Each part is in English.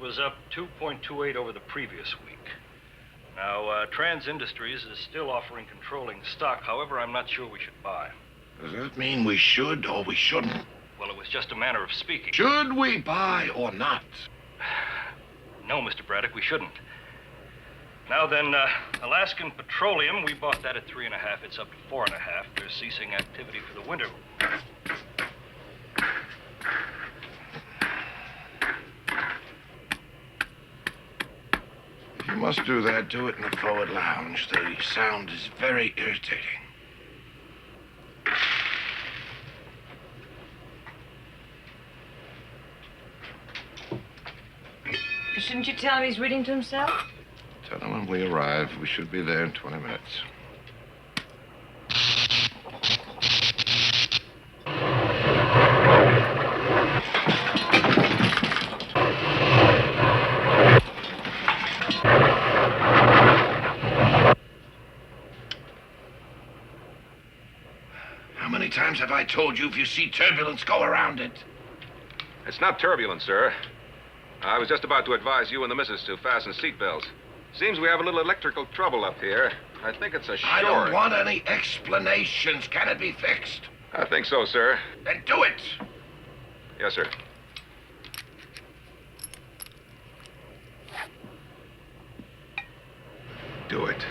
aircraft was up 2.28 over the previous week. Now, Trans Industries is still offering controlling stock. However, I'm not sure we should buy. Does that mean we should or we shouldn't? Well, it was just a manner of speaking. Should we buy or not? No, Mr. Braddock, we shouldn't. Now then, Alaskan Petroleum, we bought that at 3.5. It's up to 4.5. They're ceasing activity for the winter. If you must do that, do it in the forward lounge. The sound is very irritating. Shouldn't you tell him he's reading to himself? Tell him when we arrive. We should be there in 20 minutes. How many times have I told you if you see turbulence, go around it? It's not turbulent, sir. I was just about to advise you and the missus to fasten seatbelts. Seems we have a little electrical trouble up here. I think it's a short. I don't want any explanations. Can it be fixed? I think so, sir. Then do it. Yes, sir. Do it.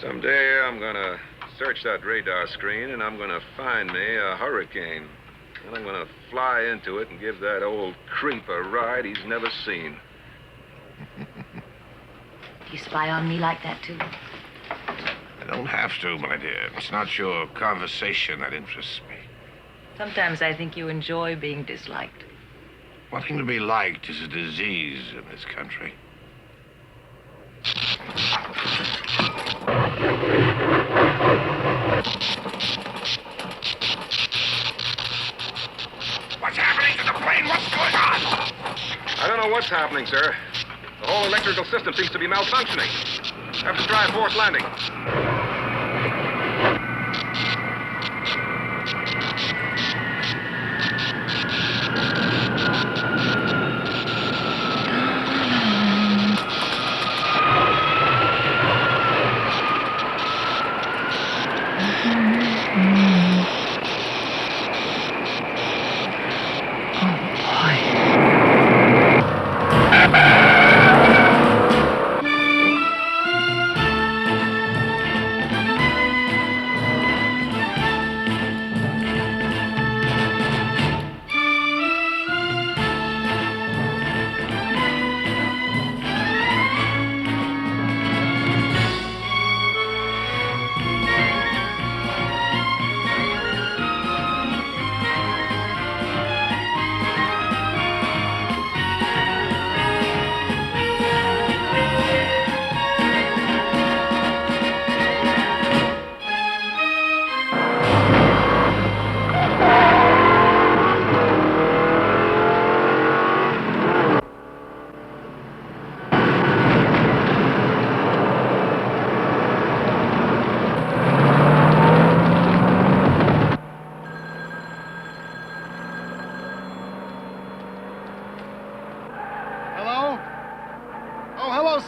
Someday I'm gonna search that radar screen and I'm gonna find me a hurricane. And I'm gonna fly into it and give that old creep a ride he's never seen. You spy on me like that, too? I don't have to, my dear. It's not your conversation that interests me. Sometimes I think you enjoy being disliked. Wanting to be liked is a disease in this country. What's happening to the plane? What's going on? I don't know what's happening, sir. The whole electrical system seems to be malfunctioning. Have to try a forced landing.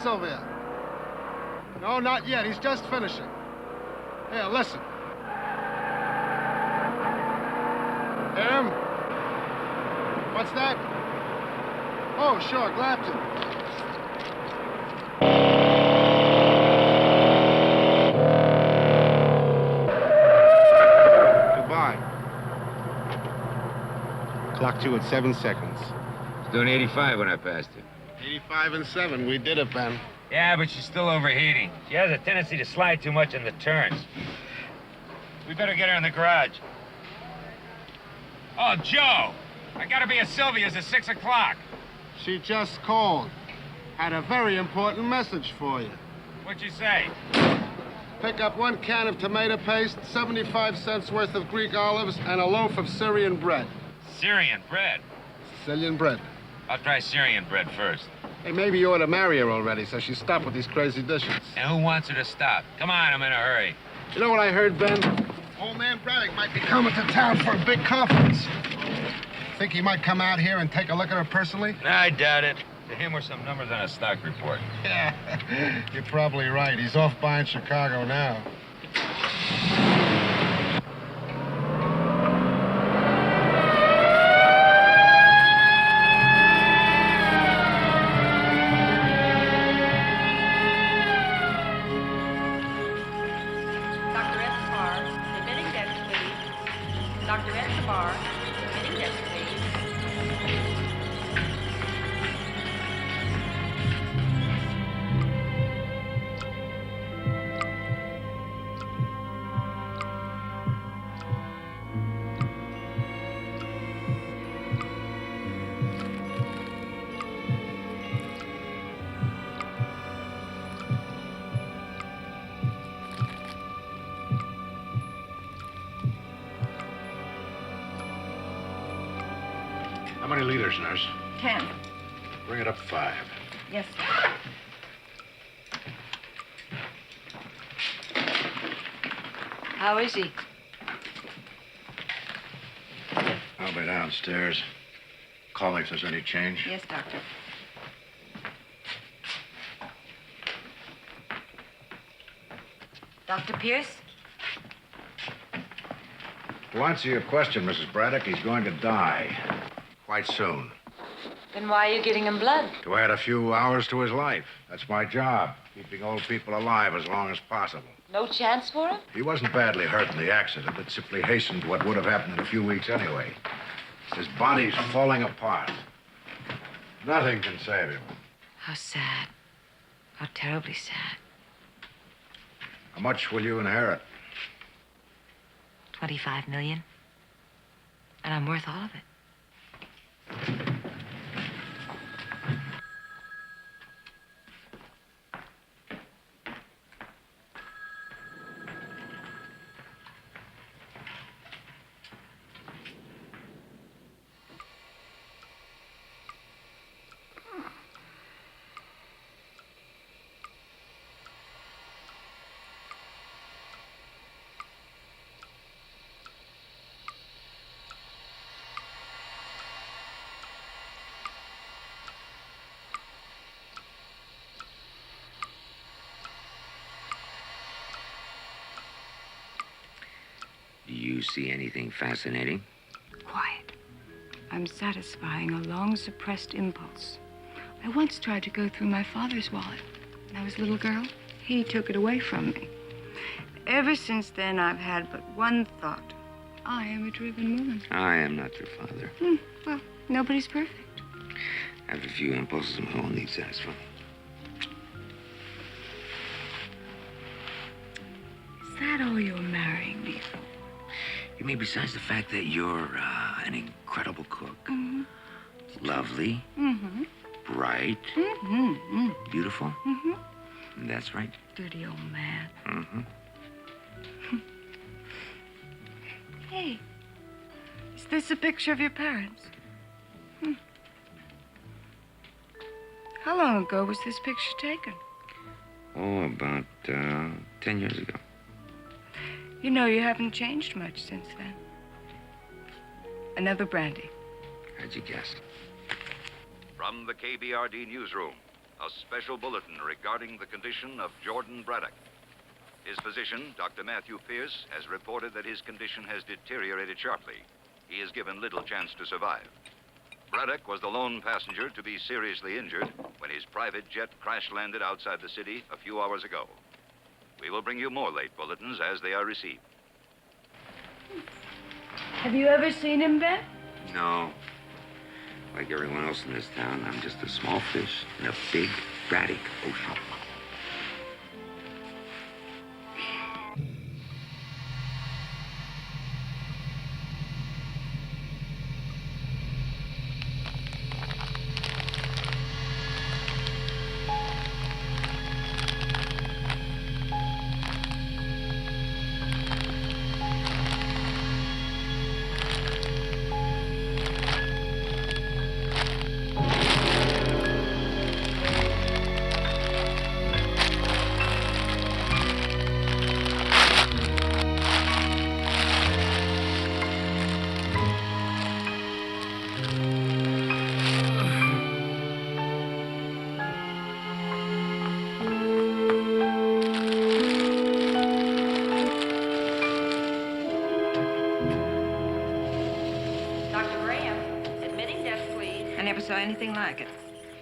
Sylvia. No, not yet. He's just finishing. Here, listen. Hear him? What's that? Oh, sure, glad to. Goodbye. Clocked you at 7 seconds. It's doing 85 when I passed it. 85 and 7. We did it, Ben. Yeah, but she's still overheating. She has a tendency to slide too much in the turns. We better get her in the garage. Oh, Joe! I gotta be at Sylvia's at 6 o'clock. She just called. Had a very important message for you. What'd you say? Pick up 1 can of tomato paste, 75 cents worth of Greek olives, and a loaf of Syrian bread. Syrian bread? Sicilian bread. I'll try Syrian bread first. Hey, maybe you ought to marry her already so she stop with these crazy dishes. And who wants her to stop? Come on, I'm in a hurry. You know what I heard, Ben? Old man Braddock might be coming to town for a big conference. Think he might come out here and take a look at her personally? I doubt it. To him were some numbers on a stock report. Yeah, you're probably right. He's off buying Chicago now. Dr. Escobar, admitting death, please. Dr. Escobar, admitting death, please. How many liters, nurse? 10. Bring it up 5. Yes, sir. How is he? I'll be downstairs. Call me if there's any change. Yes, doctor. Dr. Pierce? To answer your question, Mrs. Braddock, he's going to die. Quite soon. Then why are you getting him blood? To add a few hours to his life. That's my job, keeping old people alive as long as possible. No chance for him? He wasn't badly hurt in the accident. It simply hastened what would have happened in a few weeks anyway. His body's falling apart. Nothing can save him. How sad. How terribly sad. How much will you inherit? 25 million. And I'm worth all of it. Do you see anything fascinating? Quiet. I'm satisfying a long-suppressed impulse. I once tried to go through my father's wallet. When I was a little girl, he took it away from me. Ever since then, I've had but one thought. I am a driven woman. I am not your father. Well, nobody's perfect. I have a few impulses my own need satisfying. Is that all you're marrying me for? You mean besides the fact that you're an incredible cook, lovely, bright, beautiful? That's right. Dirty old man. Hey, is this a picture of your parents? How long ago was this picture taken? Oh, about 10 years ago. You know, you haven't changed much since then. Another brandy. How'd you guess? From the KBRD newsroom, a special bulletin regarding the condition of Jordan Braddock. His physician, Dr. Matthew Pierce, has reported that his condition has deteriorated sharply. He is given little chance to survive. Braddock was the lone passenger to be seriously injured when his private jet crash-landed outside the city a few hours ago. We will bring you more late bulletins as they are received. Have you ever seen him, Ben? No. Like everyone else in this town, I'm just a small fish in a big, erratic ocean. anything like it.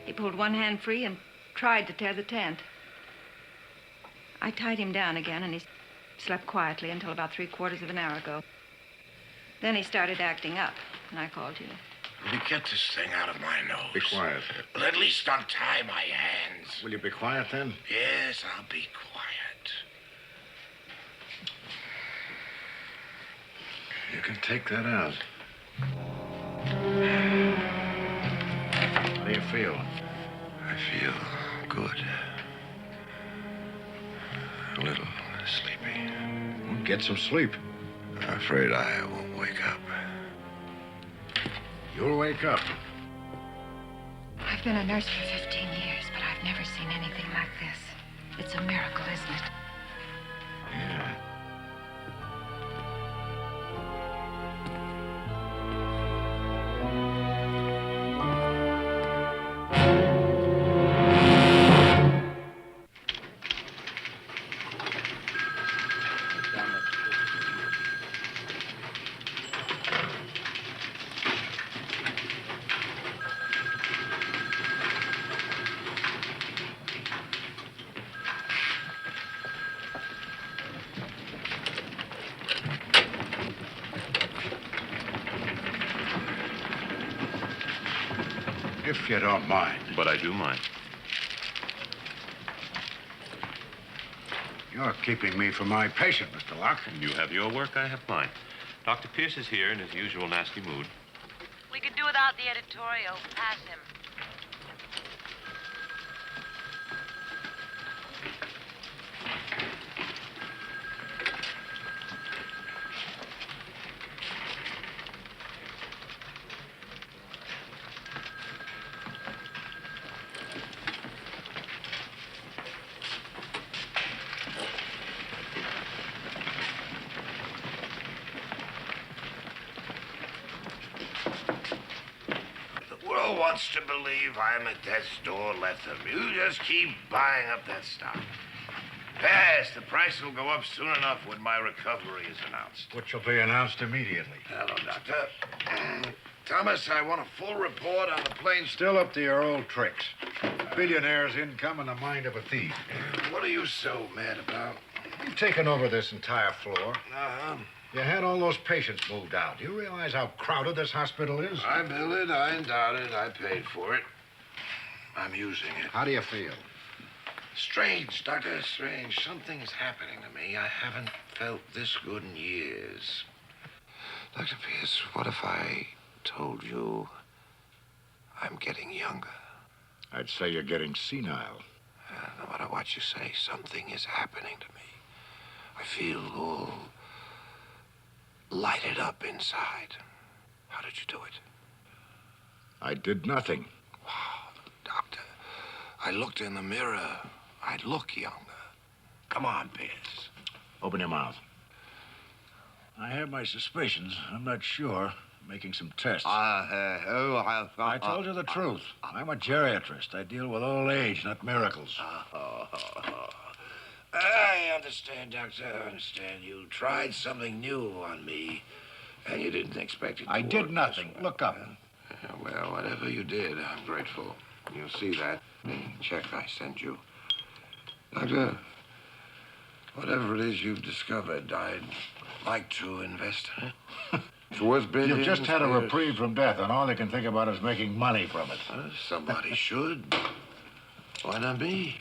He pulled one hand free and tried to tear the tent. I tied him down again, and he slept quietly until about 3/4 of an hour ago. Then he started acting up, and I called you. Will you get this thing out of my nose? Be quiet. Well, at least untie my hands. Will you be quiet then? Yes, I'll be quiet. You can take that out. How do you feel? I feel good. A little sleepy. Well, get some sleep. I'm afraid I won't wake up. You'll wake up. I've been a nurse for 15 years, but I've never seen anything like this. It's a miracle, isn't it? Yeah. If you don't mind. But I do mind. You're keeping me from my patient, Mr. Locke. You have your work, I have mine. Dr. Pierce is here in his usual nasty mood. We could do without the editorial. Pass him. The world wants to believe I'm at death's door. Let them. You just keep buying up that stock. Yes, the price will go up soon enough when my recovery is announced. Which will be announced immediately. Hello, Doctor. Thomas, I want a full report on the plane. Still up to your old tricks. A billionaire's income in the mind of a thief. What are you so mad about? You've taken over this entire floor. Uh-huh. You had all those patients moved out. Do you realize how crowded this hospital is? I built it, I endowed it, I paid for it. I'm using it. How do you feel? Strange, Doctor, strange. Something is happening to me. I haven't felt this good in years. Dr. Pierce, what if I told you I'm getting younger? I'd say you're getting senile. No matter what you say, something is happening to me. I feel all lighted up inside. How did you do it? I did nothing. Wow, Doctor, I looked in the mirror. I look younger. Come on, Pierce. Open your mouth. I have my suspicions. I'm not sure. Making some tests. I told you the truth. I'm a geriatrist. I deal with old age, not miracles. I understand, Doctor. I understand. You tried something new on me, and you didn't expect it to I work did this nothing. way. Look up. Well, whatever you did, I'm grateful. You'll see that in the check I sent you. Doctor, whatever it is you've discovered, I'd like to invest in it. It's worth billions. You've just had a Pierce. reprieve from death, and all you can think about is making money from it. Somebody should. Why not me?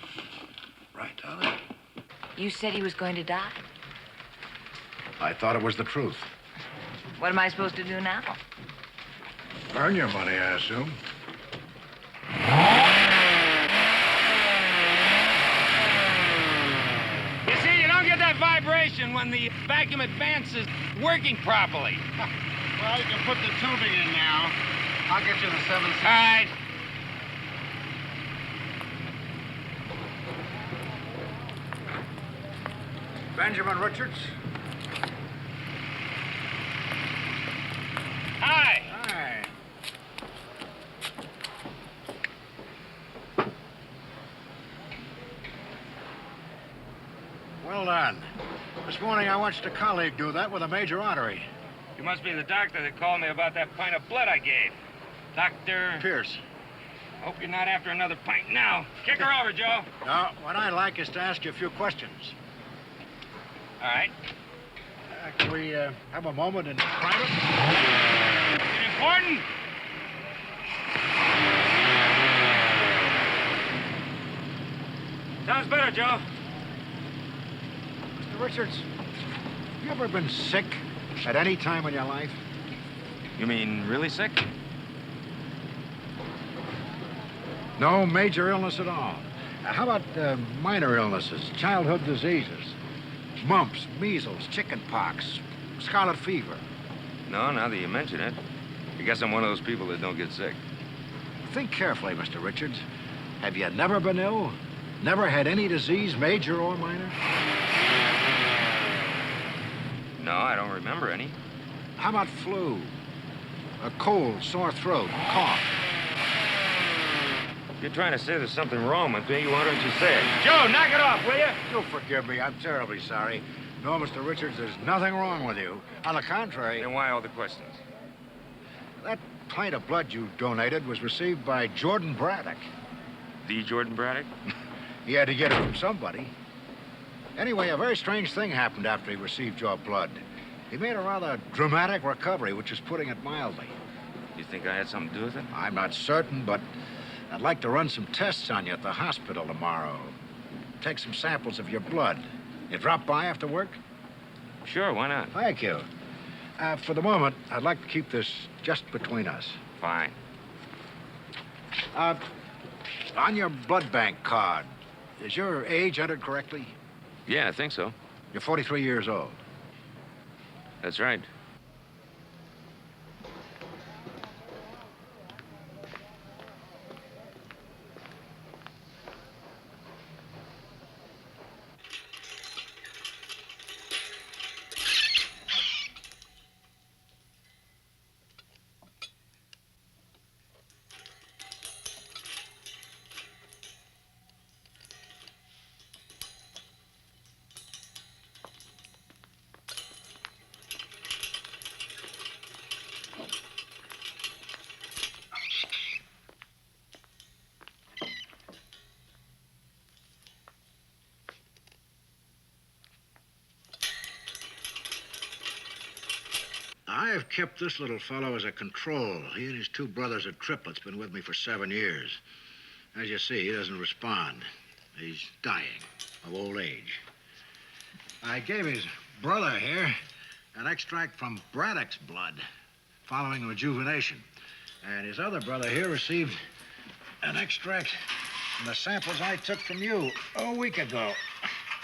Right, darling? You said he was going to die. I thought it was the truth. What am I supposed to do now? Earn your money, I assume. You see, you don't get that vibration when the vacuum advances working properly. Well, you can put the tubing in now. I'll get you the 7 All right. Benjamin Richards. Hi. Hi. Well done. This morning I watched a colleague do that with a major artery. You must be the doctor that called me about that pint of blood I gave. Dr. Pierce. Hope you're not after another pint now. Kick her over, Joe. No, what I'd like is to ask you a few questions. All right. Can we have a moment in private? Anything important? Sounds better, Joe. Mr. Richards, you ever been sick at any time in your life? You mean really sick? No major illness at all. How about minor illnesses, childhood diseases? Mumps, measles, chicken pox, scarlet fever. No, now that you mention it. I guess I'm one of those people that don't get sick. Think carefully, Mr. Richards. Have you never been ill? Never had any disease, major or minor? No, I don't remember any. How about flu? A cold, sore throat, cough? If you're trying to say there's something wrong with me, why don't you say it? Joe, knock it off, will you? You'll forgive me. I'm terribly sorry. No, Mr. Richards, there's nothing wrong with you. On the contrary... Then why all the questions? That pint of blood you donated was received by Jordan Braddock. The Jordan Braddock? He had to get it from somebody. Anyway, a very strange thing happened after he received your blood. He made a rather dramatic recovery, which is putting it mildly. You think I had something to do with it? I'm not certain, but I'd like to run some tests on you at the hospital tomorrow. Take some samples of your blood. You drop by after work? Sure, why not? Thank you. For the moment, I'd like to keep this just between us. Fine. On your blood bank card, is your age entered correctly? Yeah, I think so. You're 43 years old. That's right. I've kept this little fellow as a control. He and his two brothers are triplets, been with me for 7 years. As you see, he doesn't respond. He's dying of old age. I gave his brother here an extract from Braddock's blood following rejuvenation. And his other brother here received an extract from the samples I took from you a week ago.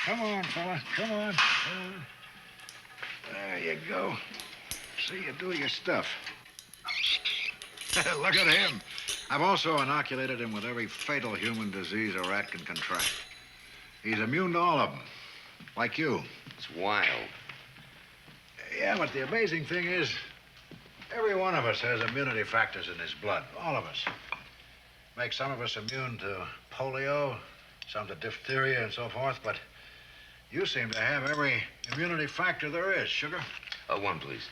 Come on, fella. Come on. Come on. There you go. See you do your stuff. Look at him. I've also inoculated him with every fatal human disease a rat can contract. He's immune to all of them, like you. It's wild. Yeah, but the amazing thing is, every one of us has immunity factors in his blood. All of us. Make some of us immune to polio, some to diphtheria and so forth, but you seem to have every immunity factor there is, Sugar. One, please.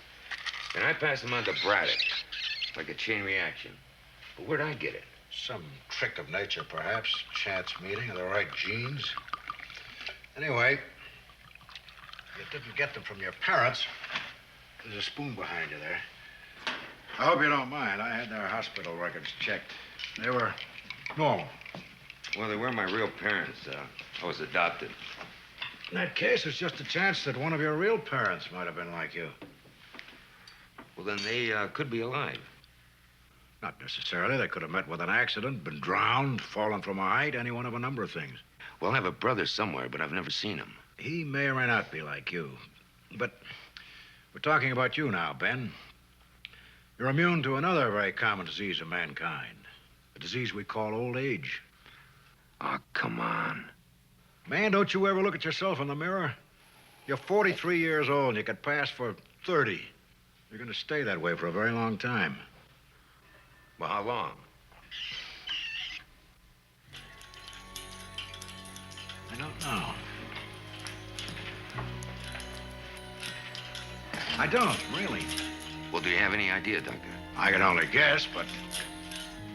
And I pass them on to Braddock, like a chain reaction. But where'd I get it? Some trick of nature, perhaps. Chance meeting of the right genes. Anyway, you didn't get them from your parents. There's a spoon behind you there. I hope you don't mind. I had their hospital records checked. They were normal. Well, they weren't my real parents. I was adopted. In that case, it's just a chance that one of your real parents might have been like you. Well, then they could be alive. Not necessarily. They could have met with an accident, been drowned, fallen from a height, any one of a number of things. Well, I have a brother somewhere, but I've never seen him. He may or may not be like you. But we're talking about you now, Ben. You're immune to another very common disease of mankind. A disease we call old age. Oh, come on. Man, don't you ever look at yourself in the mirror? You're 43 years old and you could pass for 30. You're going to stay that way for a very long time. Well, how long? I don't know. I don't, really. Well, do you have any idea, Doctor? I can only guess, but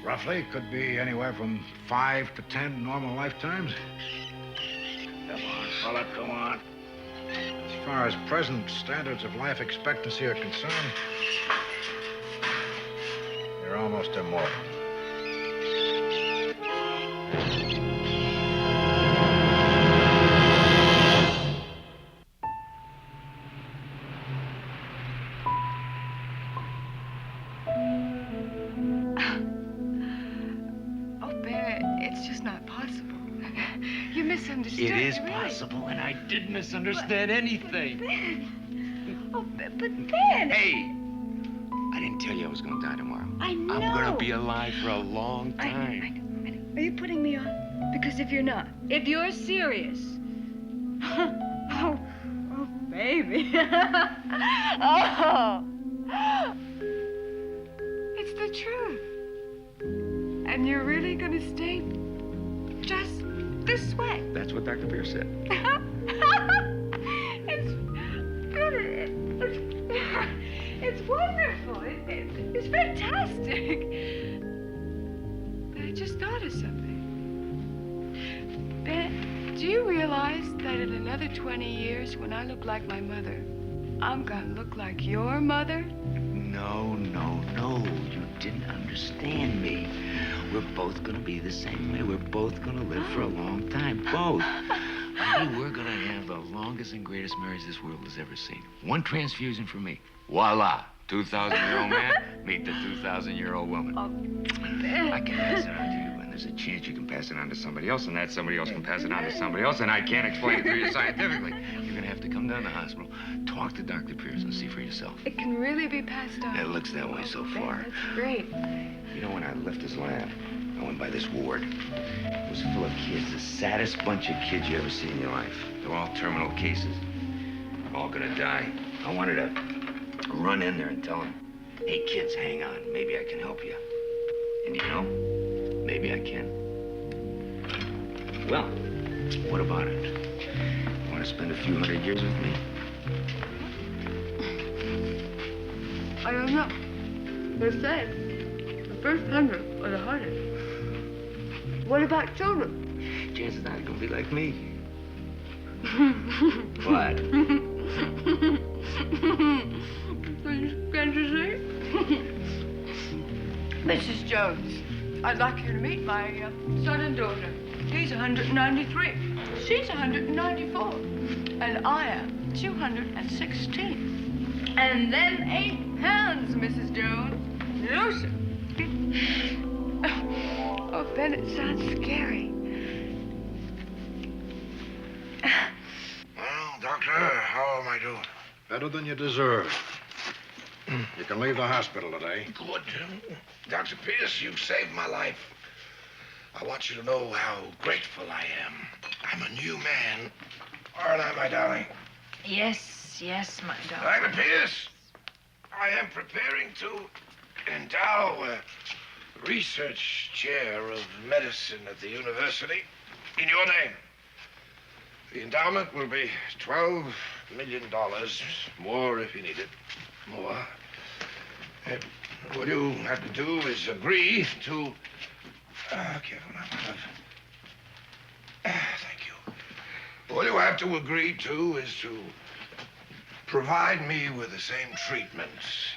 Roughly, could be anywhere from 5 to 10 normal lifetimes. Come on, fella, come on. As far as present standards of life expectancy are concerned, you're almost immortal. Misunderstood. It is really. possible, and I didn't misunderstand anything. But Ben... Hey, I didn't tell you I was going to die tomorrow. I know. I'm going to be alive for a long time. I know. Are you putting me on? Because if you're not, if you're serious... oh, baby. Oh. It's the truth. And you're really going to stay just this way? That's what Dr. Pierce said. It's good. It's wonderful. It's fantastic. But I just thought of something. Ben, do you realize that in another 20 years, when I look like my mother, I'm gonna look like your mother? No. You didn't understand me. We're both gonna be the same way. We're both gonna live for a long time. Both. Honey, we're gonna have the longest and greatest marriage this world has ever seen. One transfusion for me. Voila. 2,000-year-old man, meet the 2,000-year-old woman. Oh, Ben. I can pass it on to you, and there's a chance you can pass it on to somebody else, and that somebody else can pass it on to somebody else, and I can't explain it to you scientifically. You're gonna have to come down to the hospital, talk to Dr. Pierce, and see for yourself. It can really be passed on. It looks that way so far. That's great. You know, when I left his lab, I went by this ward. It was full of kids, the saddest bunch of kids you ever see in your life. They're all terminal cases. All gonna die. I wanted to run in there and tell them, hey, kids, hang on. Maybe I can help you. And you know, maybe I can. Well, what about it? You want to spend a few hundred years with me? I don't know. They say the first 100 are the hardest. What about children? Chances are they're gonna be like me. What? Can't you see? Mrs. Jones, I'd like you to meet my son and daughter. He's 193. She's 194. And I am 216. And them 8 pounds, Mrs. Jones. No, sir. Oh, Ben, it sounds scary. Well, Doctor, how am I doing? Better than you deserve. You can leave the hospital today. Good. Dr. Pierce, you've saved my life. I want you to know how grateful I am. I'm a new man. Aren't I, my darling? Yes, my darling. Dr. Pierce, I am preparing to endow a research chair of medicine at the university in your name. The endowment will be $12 million, more if you need it, more. What you have to do is agree to... careful now, my love. Thank you. All you have to agree to is to provide me with the same treatment,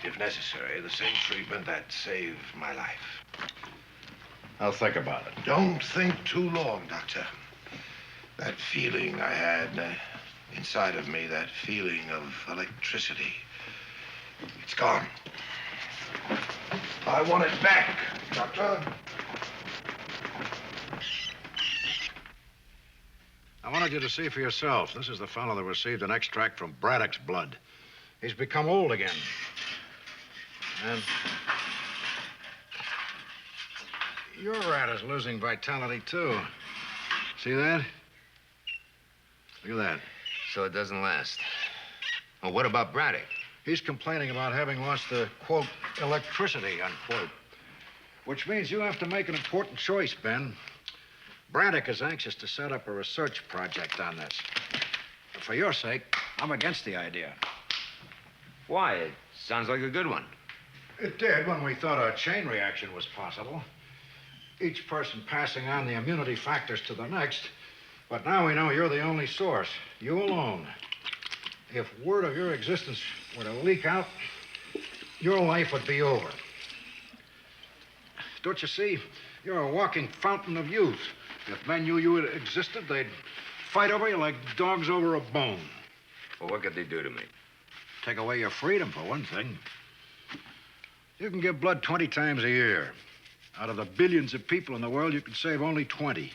if necessary, the same treatment that saved my life. I'll think about it. Don't think too long, Doctor. That feeling I had inside of me, that feeling of electricity, it's gone. I want it back, Doctor. I wanted you to see for yourself. This is the fellow that received an extract from Braddock's blood. He's become old again. And your rat is losing vitality, too. See that? Look at that. So it doesn't last. Well, what about Braddock? He's complaining about having lost the, quote, electricity, unquote. Which means you have to make an important choice, Ben. Braddock is anxious to set up a research project on this. But for your sake, I'm against the idea. Why? It sounds like a good one. It did when we thought a chain reaction was possible. each person passing on the immunity factors to the next. But now we know you're the only source. You alone. If word of your existence were to leak out, your life would be over. Don't you see? You're a walking fountain of youth. If men knew you existed, they'd fight over you like dogs over a bone. Well, what could they do to me? Take away your freedom, for one thing. You can give blood 20 times a year. Out of the billions of people in the world, you can save only 20.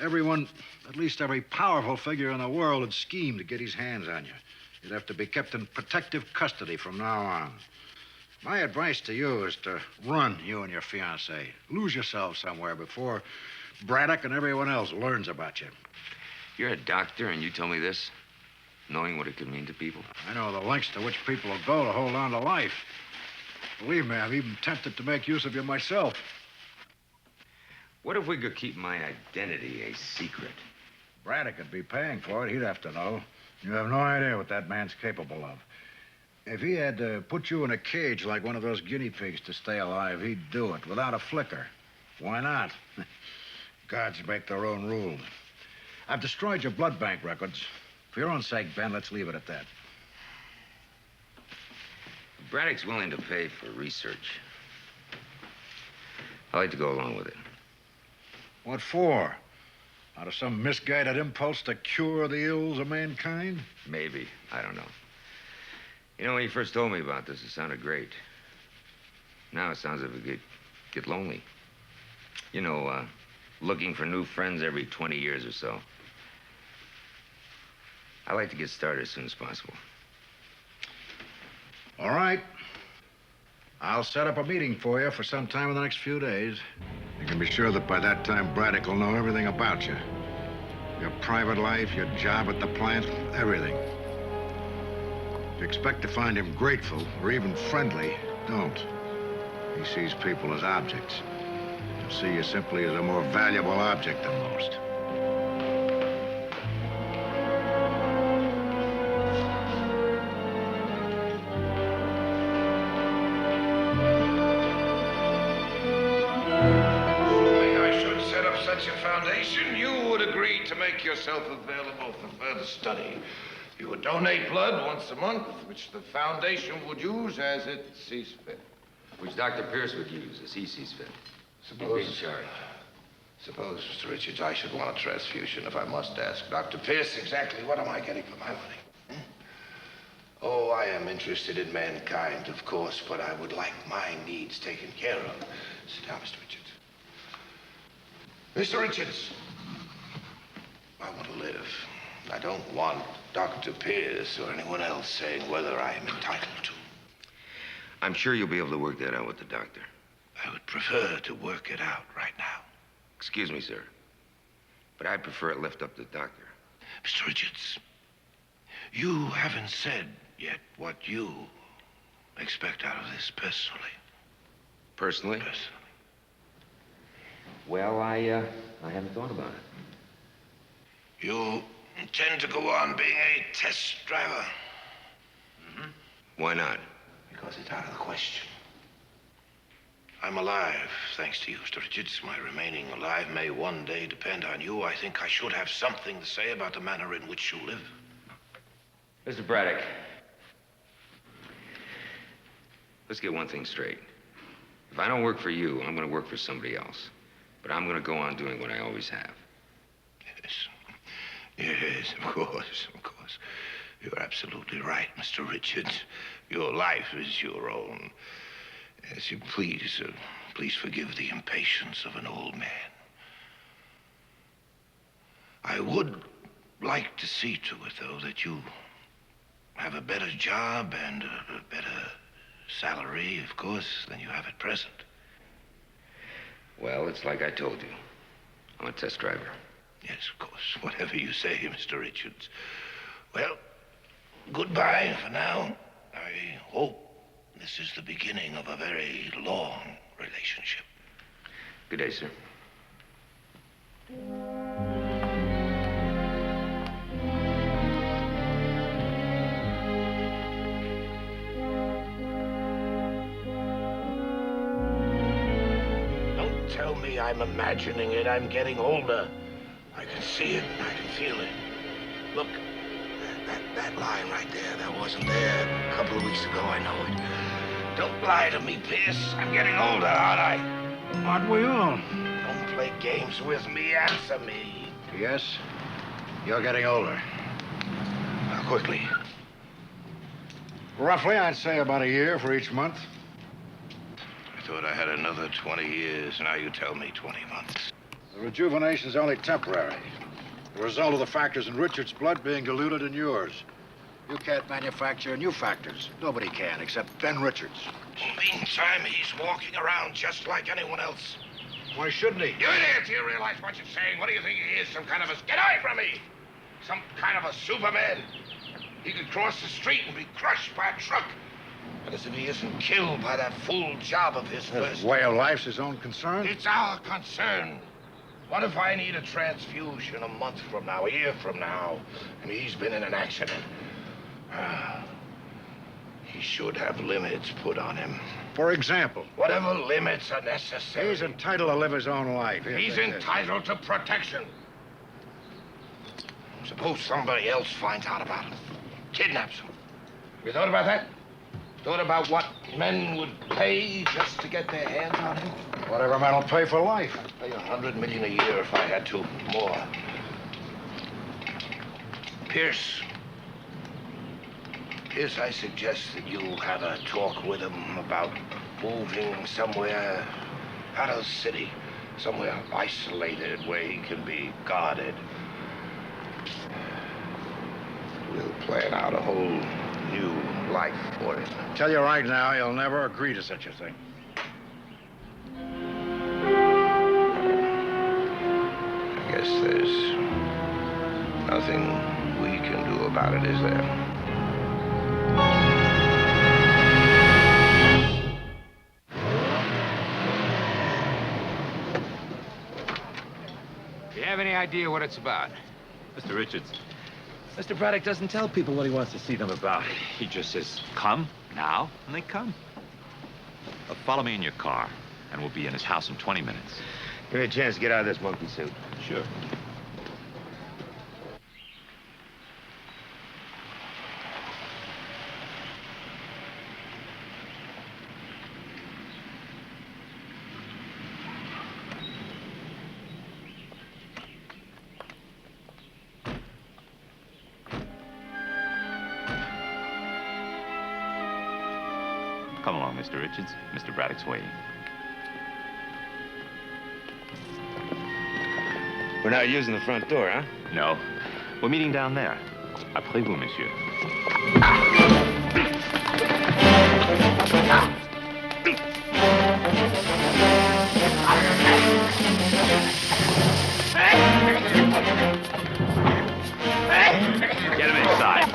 Everyone, at least every powerful figure in the world, would scheme to get his hands on you. You'd have to be kept in protective custody from now on. My advice to you is to run, you and your fiancée. Lose yourself somewhere before Braddock and everyone else learns about you. You're a doctor, and you tell me this, knowing what it could mean to people? I know the lengths to which people will go to hold on to life. Believe me, I'm even tempted to make use of you myself. What if we could keep my identity a secret? Braddock would be paying for it. He'd have to know. You have no idea what that man's capable of. If he had to put you in a cage like one of those guinea pigs to stay alive, he'd do it without a flicker. Why not? Gods make their own rules. I've destroyed your blood bank records. For your own sake, Ben, let's leave it at that. Braddock's willing to pay for research. I'd like to go along with it. What for? Out of some misguided impulse to cure the ills of mankind? Maybe. I don't know. You know, when you first told me about this, it sounded great. Now it sounds as if it get lonely. You know, looking for new friends every 20 years or so. I like to get started as soon as possible. All right. I'll set up a meeting for you for some time in the next few days. You can be sure that by that time, Braddock will know everything about you. Your private life, your job at the plant, everything. If you expect to find him grateful or even friendly, don't. He sees people as objects. He'll see you simply as a more valuable object than most. You would agree to make yourself available for further study. You would donate blood once a month, which the Foundation would use as it sees fit. Which Dr. Pierce would use as he sees fit. Suppose, Mr. Richards, I should want a transfusion if I must ask Dr. Pierce exactly what am I getting for my money? Oh, I am interested in mankind, of course, but I would like my needs taken care of. Sit down, Mr. Richards. Mr. Richards, I want to live. I don't want Dr. Pierce or anyone else saying whether I am entitled to. I'm sure you'll be able to work that out with the doctor. I would prefer to work it out right now. Excuse me, sir, but I prefer it left up to the doctor. Mr. Richards, you haven't said yet what you expect out of this personally. Personally? Personally. Well, I haven't thought about it. You intend to go on being a test driver? Mm-hmm. Why not? Because it's out of the question. I'm alive, thanks to you, Mr. Richards. My remaining alive may one day depend on you. I think I should have something to say about the manner in which you live. Mr. Braddock, let's get one thing straight. If I don't work for you, I'm going to work for somebody else. But I'm going to go on doing what I always have. Yes. Yes, of course, of course. You're absolutely right, Mr. Richards. Your life is your own. Yes, you please, please forgive the impatience of an old man. I would like to see to it, though, that you have a better job and a better salary, of course, than you have at present. Well, it's like I told you. I'm a test driver. Yes, of course. Whatever you say, Mr. Richards. Well, goodbye for now. I hope this is the beginning of a very long relationship. Good day, sir. Don't tell me me. I'm imagining it. I'm getting older. I can see it. I can feel it. Look, that line right there, that wasn't there a couple of weeks ago. I know it. Don't lie to me, Pierce. I'm getting older, aren't I? Aren't we all? Don't play games with me. Answer me. Yes, you're getting older. How quickly? Roughly, I'd say about a year for each month. I thought I had another 20 years. Now you tell me 20 months. The rejuvenation's only temporary. The result of the factors in Richard's blood being diluted in yours. You can't manufacture new factors. Nobody can, except Ben Richards. Meantime, he's walking around just like anyone else. Why shouldn't he? You idiot! Do you realize what you're saying? What do you think he is? Some kind of a... Get away from me! Some kind of a Superman? He could cross the street and be crushed by a truck. But as if he isn't killed by that fool job of his first. His way of life's his own concern. It's our concern. What if I need a transfusion a month from now, a year from now, and he's been in an accident? He should have limits put on him. For example? Whatever limits are necessary. He's entitled to live his own life. He's entitled to protection. Suppose somebody else finds out about him, kidnaps him. You thought about that? Thought about what men would pay just to get their hands on him? Whatever men will pay for life. I'd pay $100 million a year if I had to, more. Pierce, I suggest that you have a talk with him about moving somewhere out of the city, somewhere isolated where he can be guarded. We'll plan out a whole new life for him. Tell you right now, he'll never agree to such a thing. I guess there's nothing we can do about it, is there? Do you have any idea what it's about? Mr. Richards, Mr. Braddock doesn't tell people what he wants to see them about. He just says, come, now, and they come. Follow me in your car, and we'll be in his house in 20 minutes. Give me a chance to get out of this monkey suit. Sure. Come along, Mr. Richards. Mr. Braddock's waiting. We're not using the front door, huh? No. We're meeting down there. Après vous, monsieur. Get him inside.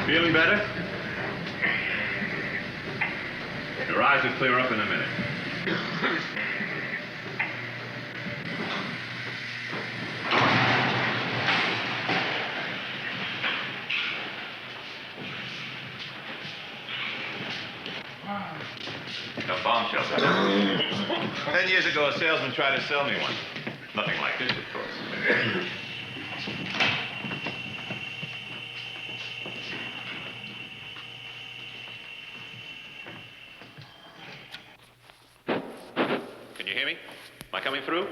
Feeling better? Your eyes will clear up in a minute. No bombshells. 10 years ago, a salesman tried to sell me one. Nothing like this, of course. Can you hear me? Am I coming through?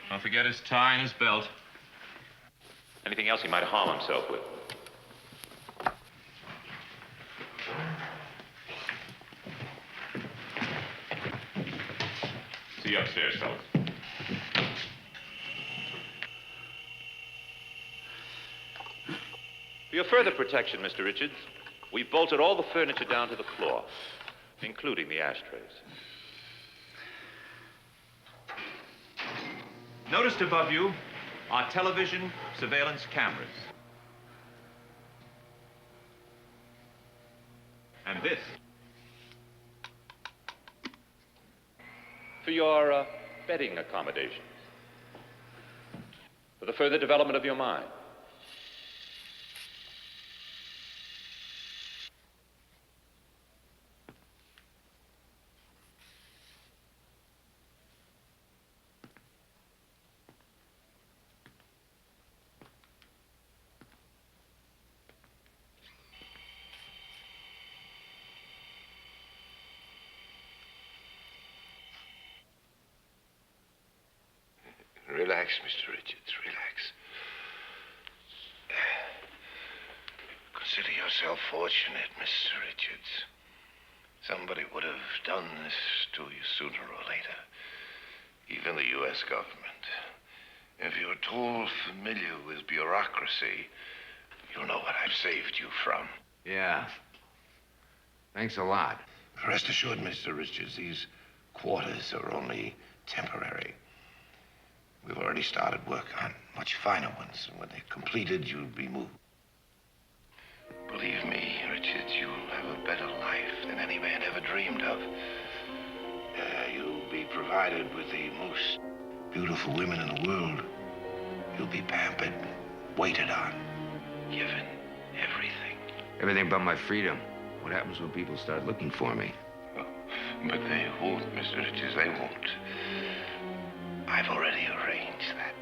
Don't forget his tie and his belt. Anything else he might harm himself with. See you upstairs, fellas. For your further protection, Mr. Richards, we've bolted all the furniture down to the floor, including the ashtrays. Noticed above you are television surveillance cameras. And this for your bedding accommodations, for the further development of your mind. Relax, Mr. Richards, relax. Consider yourself fortunate, Mr. Richards. Somebody would have done this to you sooner or later. Even the U.S. government. If you're at all familiar with bureaucracy, you'll know what I've saved you from. Yeah. Thanks a lot. Rest assured, Mr. Richards, these quarters are only temporary. We've already started work on much finer ones, and when they're completed, you'll be moved. Believe me, Richards, you'll have a better life than any man ever dreamed of. You'll be provided with the most beautiful women in the world. You'll be pampered, waited on, given everything. Everything but my freedom. What happens when people start looking for me? Oh, but they won't, Mr. Richards, they won't. I've already arranged that.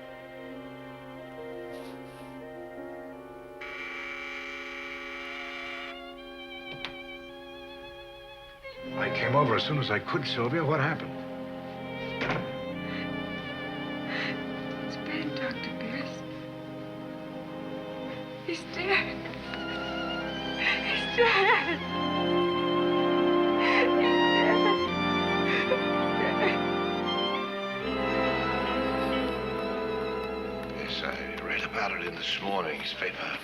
I came over as soon as I could, Sylvia. What happened? It's bad, Dr. Pierce. He's dead. He's dead. Yes, I read about it in this morning's paper.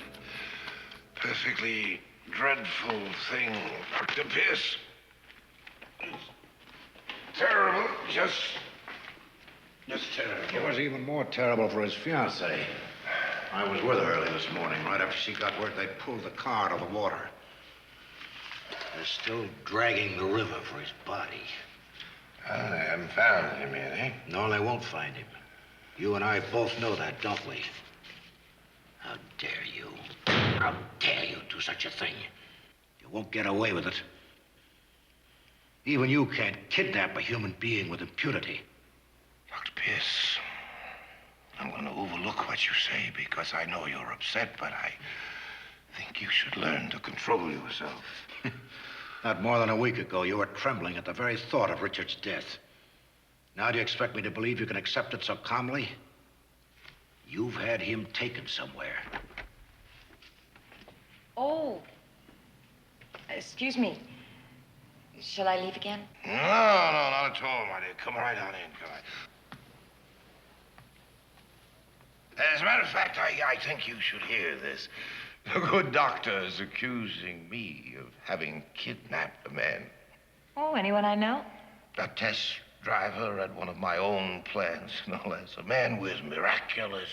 Perfectly dreadful thing, Dr. Pierce. Terrible, just terrible. It was even more terrible for his fiancée. I was with her early this morning. Right after she got word, they pulled the car out of the water. They're still dragging the river for his body. They haven't found him yet, eh? No, they won't find him. You and I both know that, don't we? How dare you? How dare you do such a thing? You won't get away with it. Even you can't kidnap a human being with impunity. Dr. Pierce, I'm going to overlook what you say because I know you're upset, but I think you should learn to control yourself. Not more than a week ago, you were trembling at the very thought of Richard's death. Now do you expect me to believe you can accept it so calmly? You've had him taken somewhere. Oh. Excuse me. Shall I leave again? No, not at all, my dear. Come right on in, come on. As a matter of fact, I think you should hear this. The good doctor is accusing me of having kidnapped a man. Oh, anyone I know? A test driver at one of my own plants, no less. A man with miraculous,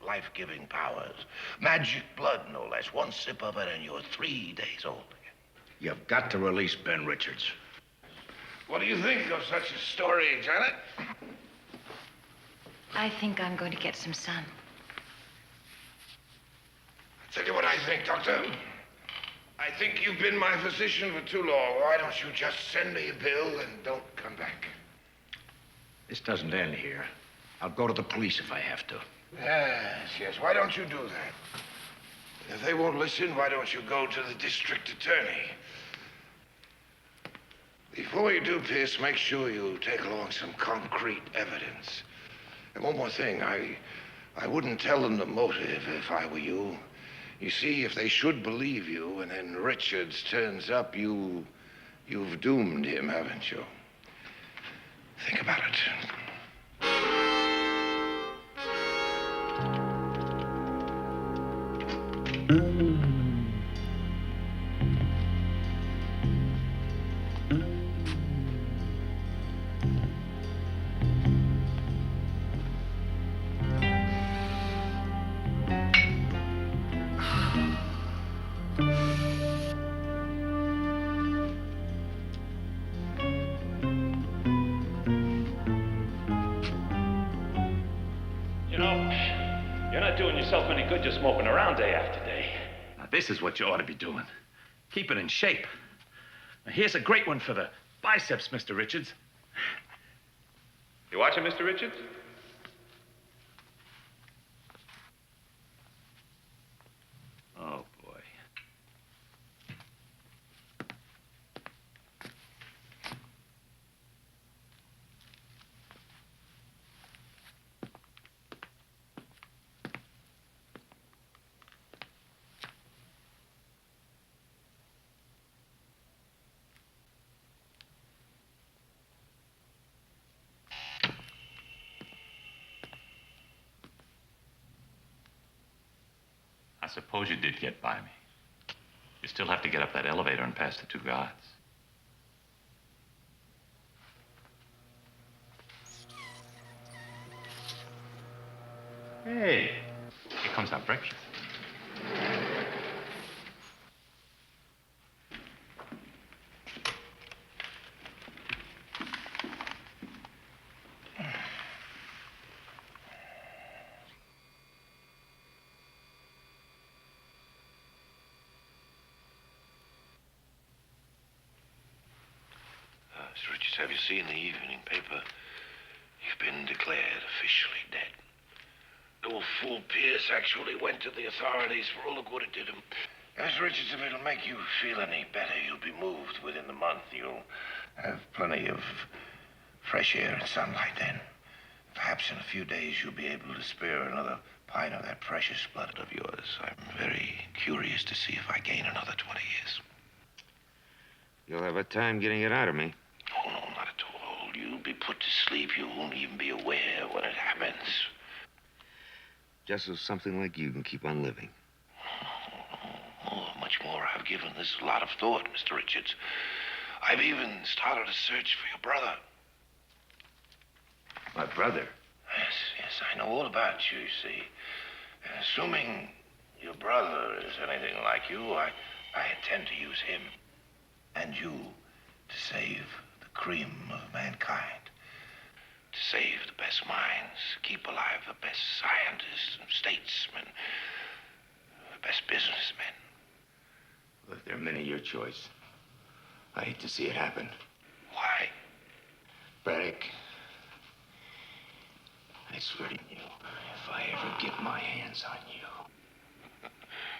life-giving powers. Magic blood, no less. One sip of it and you're 3 days old again. You've got to release Ben Richards. What do you think of such a story, Janet? I think I'm going to get some sun. I'll tell you what I think, Doctor. I think you've been my physician for too long. Why don't you just send me a bill and don't come back? This doesn't end here. I'll go to the police if I have to. Yes. Why don't you do that? If they won't listen, why don't you go to the district attorney? Before you do, Pierce, make sure you take along some concrete evidence. And one more thing, I wouldn't tell them the motive if I were you. You see, if they should believe you and then Richards turns up, you've doomed him, haven't you? Think about it. You're not doing yourself any good just moping around day after day. Now, this is what you ought to be doing. Keep it in shape. Now, here's a great one for the biceps, Mr. Richards. You watching, Mr. Richards? Oh, boy. I suppose you did get by me. You still have to get up that elevator and pass the 2 guards. Hey, here comes our breakfast. Mr. Richards, have you seen the evening paper? You've been declared officially dead. The old fool Pierce actually went to the authorities for all the good it did him. Mr. Richards, if it'll make you feel any better, you'll be moved within the month. You'll have plenty of fresh air and sunlight then. Perhaps in a few days you'll be able to spare another pint of that precious blood of yours. I'm very curious to see if I gain another 20 years. You'll have a time getting it out of me. Oh, no, not at all. You'll be put to sleep. You won't even be aware when it happens. Just so something like you can keep on living. Oh, much more. I've given this a lot of thought, Mr. Richards. I've even started a search for your brother. My brother? Yes, I know all about you, see. And assuming your brother is anything like you, I intend to use him and you to save the cream of mankind. To save the best minds, keep alive the best scientists and statesmen, the best businessmen. Well, if there are many your choice, I hate to see it happen. Why? Braddock, I swear to you, if I ever get my hands on you.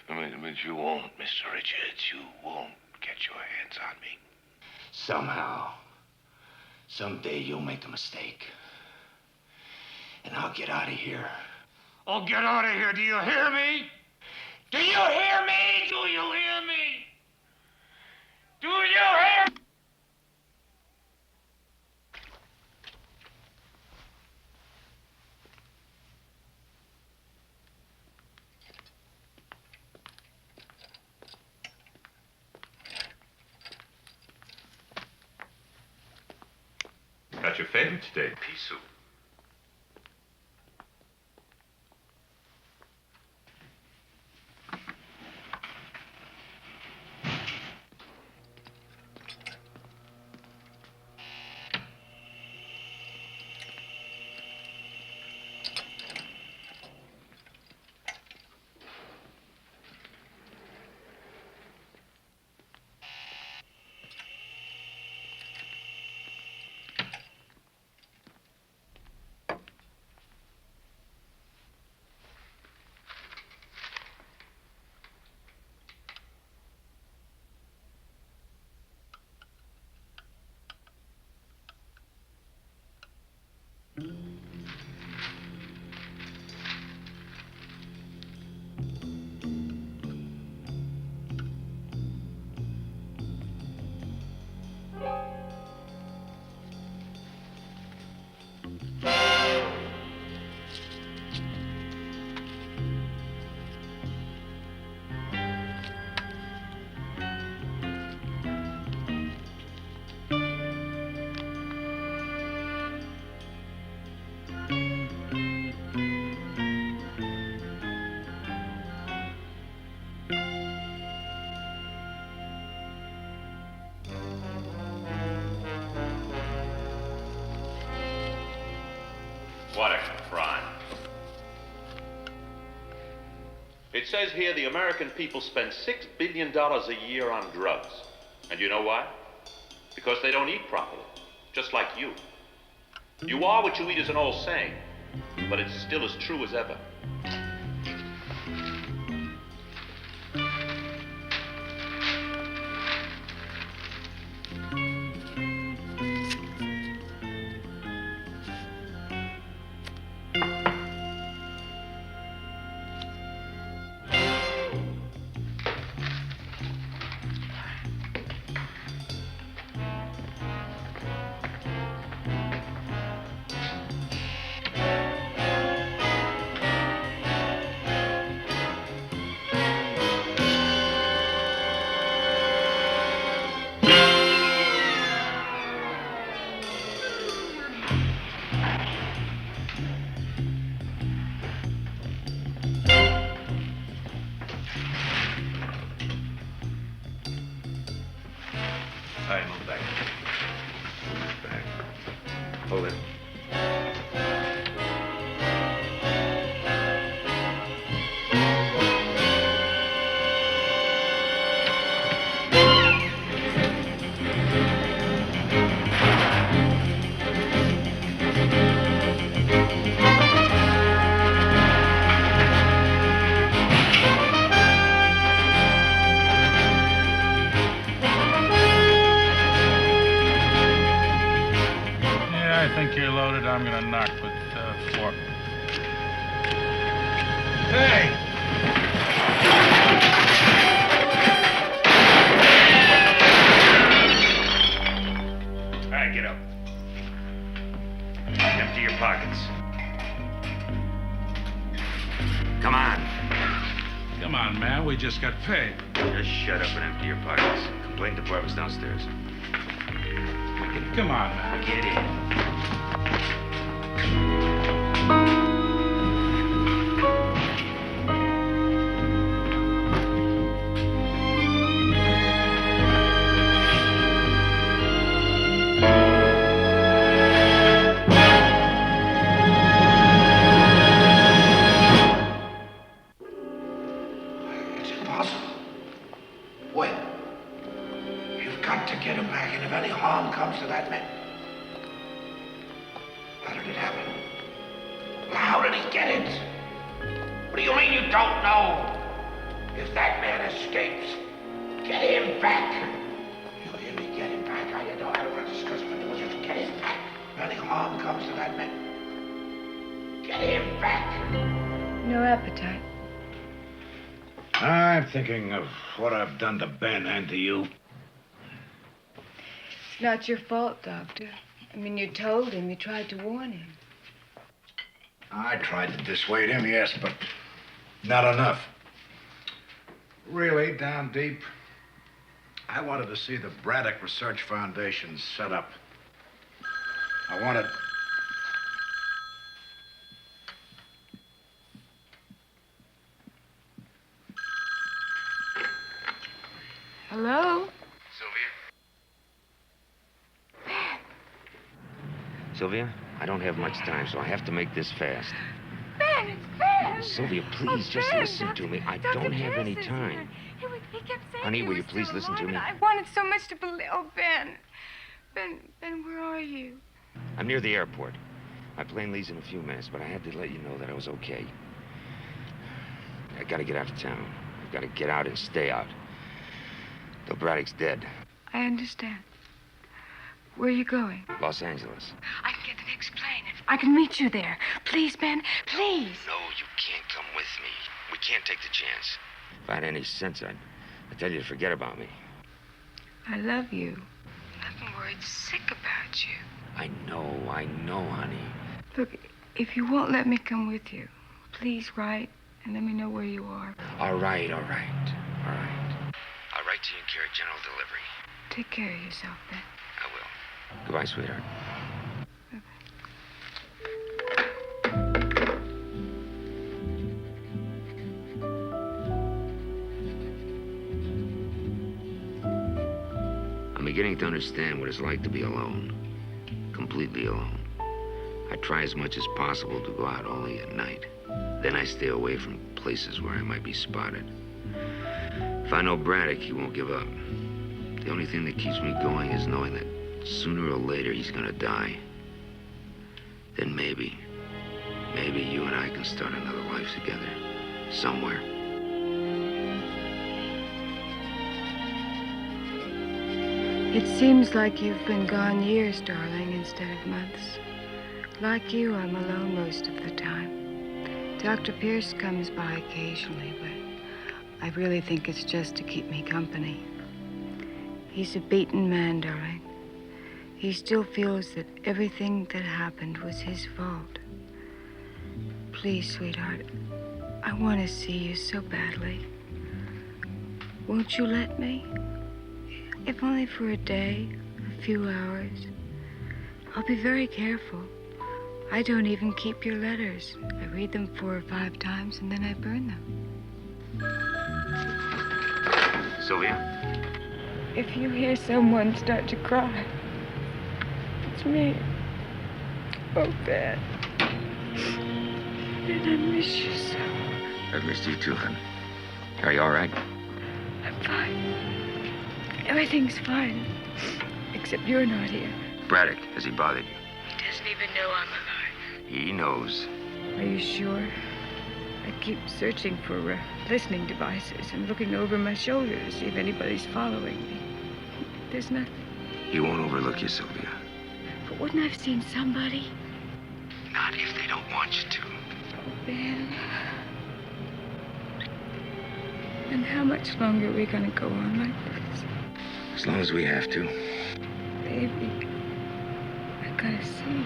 But you won't, Mr. Richards. You won't get your hands on me. Somehow, someday you'll make a mistake. And I'll get out of here. I'll get out of here. Do you hear me? Do you hear me? Do you hear me? Do you hear me? Got your favorite today. Pea soup. What a crime. It says here the American people spend $6 billion a year on drugs. And you know why? Because they don't eat properly, just like you. You are what you eat is an old saying, but it's still as true as ever. All right, move back. Move back. Hold it. Yeah, I think you're loaded. I'm gonna knock with 4. Hey! All right, get up. Empty your pockets. Come on. Come on, man. We just got paid. Just shut up and empty your pockets. Complaint department's downstairs. Come on, man. Get in. It's impossible. When? You've got to get him back, and if any harm comes to that man. How did it happen? How did he get it? What do you mean you don't know? If that man escapes, get him back. You hear me? Get him back. I don't want to discuss it, but just get him back. If any harm comes to that man, get him back. No appetite. I'm thinking of what I've done to Ben and to you. It's not your fault, Doctor. I mean, you told him, you tried to warn him. I tried to dissuade him, yes, but not enough. Really, down deep, I wanted to see the Braddock Research Foundation set up. I wanted... Hello? Sylvia, I don't have much time, so I have to make this fast. Ben, it's Ben! Sylvia, please just Ben, listen to me. I don't have any time. He kept saying Honey, he will you was please still listen to alive, me? and I wanted so much to believe. Oh, Ben. Ben, where are you? I'm near the airport. My plane leaves in a few minutes, but I had to let you know that I was okay. I gotta get out of town. I've gotta get out and stay out. Bill Braddock's dead. I understand. Where are you going? Los Angeles. I can get the next plane. I can meet you there. Please, Ben, please. No, you can't come with me. We can't take the chance. If I had any sense, I'd tell you to forget about me. I love you. I'm not worried sick about you. I know, honey. Look, if you won't let me come with you, please write and let me know where you are. All right. I'll write to you and carry general delivery. Take care of yourself, Ben. I will. Goodbye, sweetheart. I'm beginning to understand what it's like to be alone. Completely alone. I try as much as possible to go out only at night. Then I stay away from places where I might be spotted. If I know Braddock, he won't give up. The only thing that keeps me going is knowing that sooner or later he's gonna die. Then maybe you and I can start another life together. Somewhere. It seems like you've been gone years, darling, instead of months. Like you, I'm alone most of the time. Dr. Pierce comes by occasionally, but I really think it's just to keep me company. He's a beaten man, darling. He still feels that everything that happened was his fault. Please, sweetheart, I want to see you so badly. Won't you let me? If only for a day, a few hours. I'll be very careful. I don't even keep your letters. I read them 4 or 5 times and then I burn them. Sylvia? If you hear someone start to cry, it's me. Oh, Ben. Ben, I miss you so. I've missed you too, hon. Are you all right? I'm fine. Everything's fine. Except you're not here. Braddock, has he bothered you? He doesn't even know I'm alive. He knows. Are you sure? I keep searching for listening devices and looking over my shoulder to see if anybody's following me. There's nothing. He won't overlook you, Sylvia. But wouldn't I have seen somebody? Not if they don't want you to. Oh, Ben. And how much longer are we going to go on like this? As long as we have to. Baby, I gotta see you.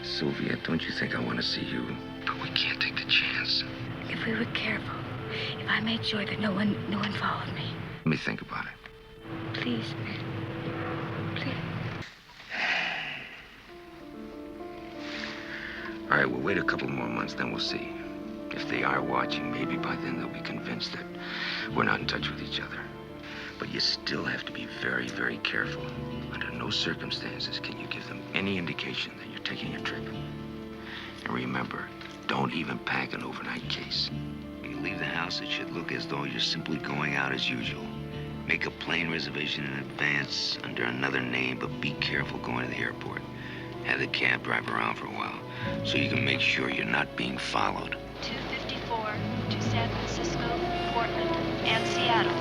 Sylvia, don't you think I want to see you? But we can't take the chance. If we were careful, if I made sure that no one followed me. Let me think about it. Please, Ben. Please. All right, we'll wait a couple more months, then we'll see. If they are watching, maybe by then they'll be convinced that we're not in touch with each other. But you still have to be very, very careful. Under no circumstances can you give them any indication that you're taking a trip. And remember, don't even pack an overnight case. When you leave the house, it should look as though you're simply going out as usual. Make a plane reservation in advance under another name, but be careful going to the airport. Have the cab drive around for a while so you can make sure you're not being followed. 254 to San Francisco, Portland, and Seattle.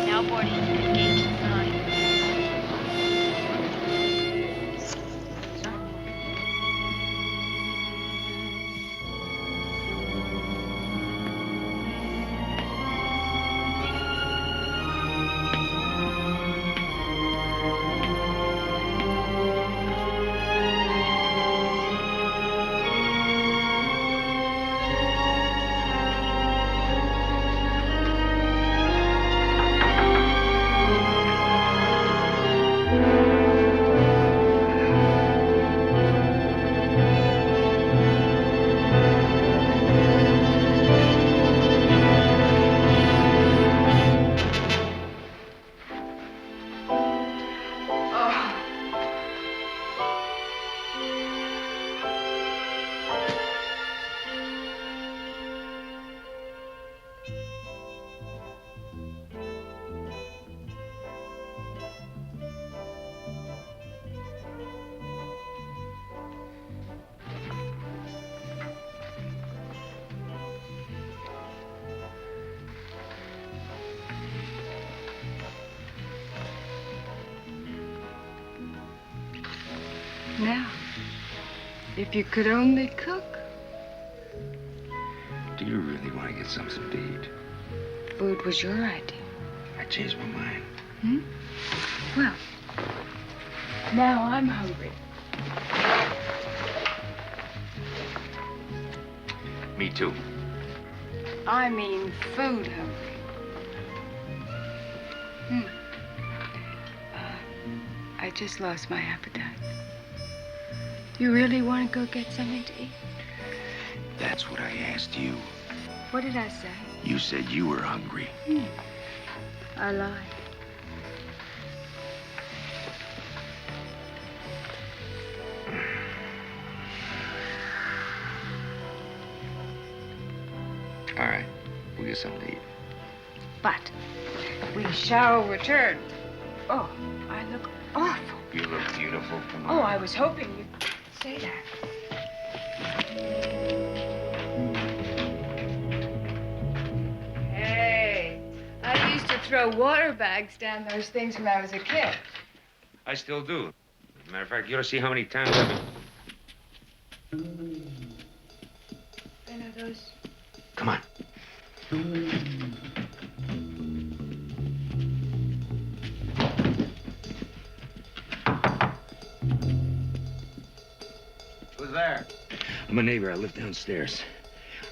Now boarding at gate 9. Now, if you could only cook. Do you really want to get something to eat? Food was your idea. I changed my mind. Hmm? Well, now I'm hungry. Me too. I mean food hungry. I just lost my appetite. You really want to go get something to eat? That's what I asked you. What did I say? You said you were hungry. I lied. All right. We'll get something to eat. But we shall return. Oh, I look awful. You look beautiful. Come Oh, on. I was hoping you'd say that. Hey, I used to throw water bags down those things when I was a kid. I still do. As a matter of fact, you ought to see how many times I've been... Ben, are those... Come on. Who's there? I'm a neighbor. I live downstairs.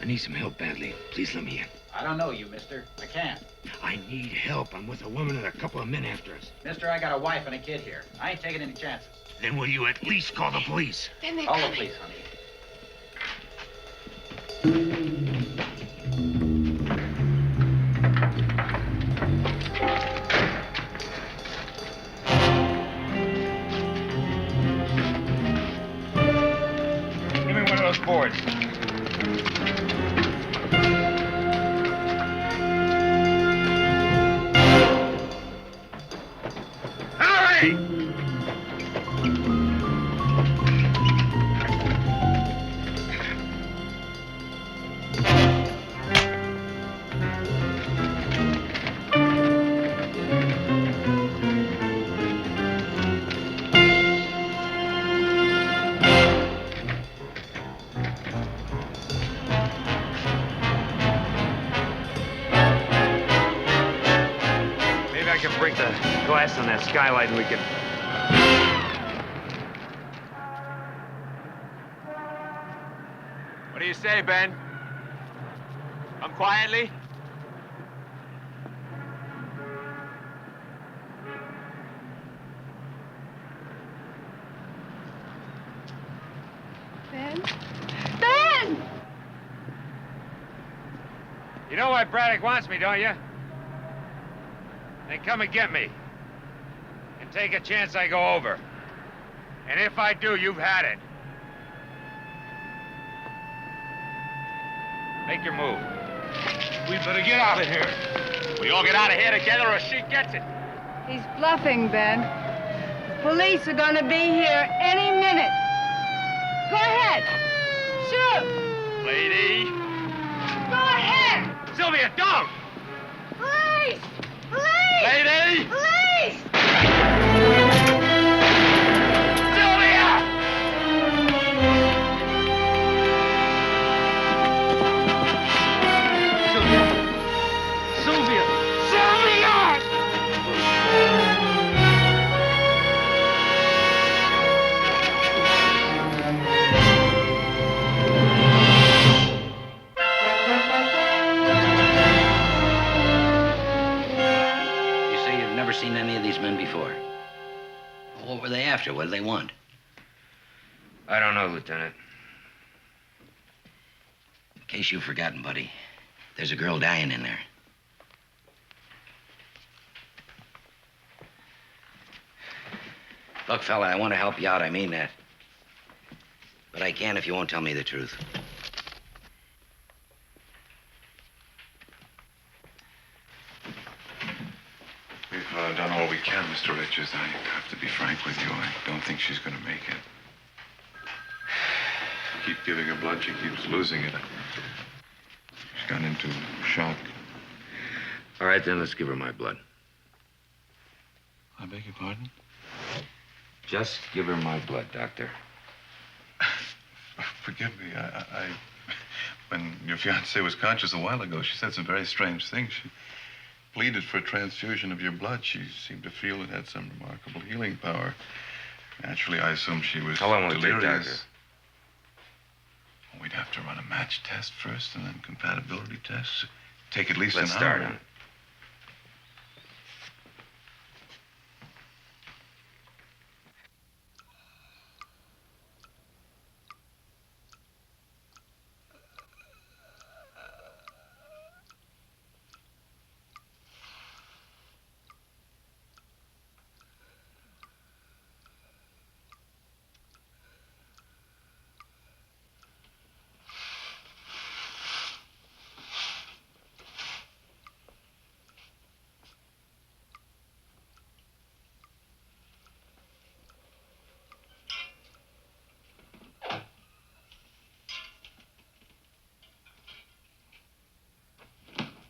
I need some help badly. Please let me in. I don't know you, mister. I can't. I need help. I'm with a woman and a couple of men after us. Mister, I got a wife and a kid here. I ain't taking any chances. Then will you at least call the police? Ben, they're Call the coming. police, honey. Give me one of those boards. Hurry! Maybe I can break the glass on that skylight and we can... What do you say, Ben? Come quietly? Ben? Ben! You know why Braddock wants me, don't you? Then come and get me. And take a chance I go over. And if I do, you've had it. Make your move. We better get out of here. We all get out of here together or she gets it. He's bluffing, Ben. The police are gonna be here any minute. Go ahead. Shoot. Lady. Go ahead. Sylvia, don't! Police! Police! Lady! Police! Sylvia! Sylvia! Sylvia! You say you've never seen any of these men before. What were they after? What did they want? I don't know, Lieutenant. In case you've forgotten, buddy, there's a girl dying in there. Look, fella, I want to help you out. I mean that. But I can't if you won't tell me the truth. We've done all we can, Mr. Richards. I have to be frank with you. I don't think she's going to make it. Keep giving her blood, she keeps losing it. She's gone into shock. All right, then, let's give her my blood. I beg your pardon? Just give her my blood, Doctor. Forgive me. When your fiancée was conscious a while ago, she said some very strange things. She pleaded for a transfusion of your blood. She seemed to feel it had some remarkable healing power. Naturally, I assumed she was How long will it take, delirious. Doctor? We'd have to run a match test first and then compatibility tests. Take at least Let's an start hour. on it.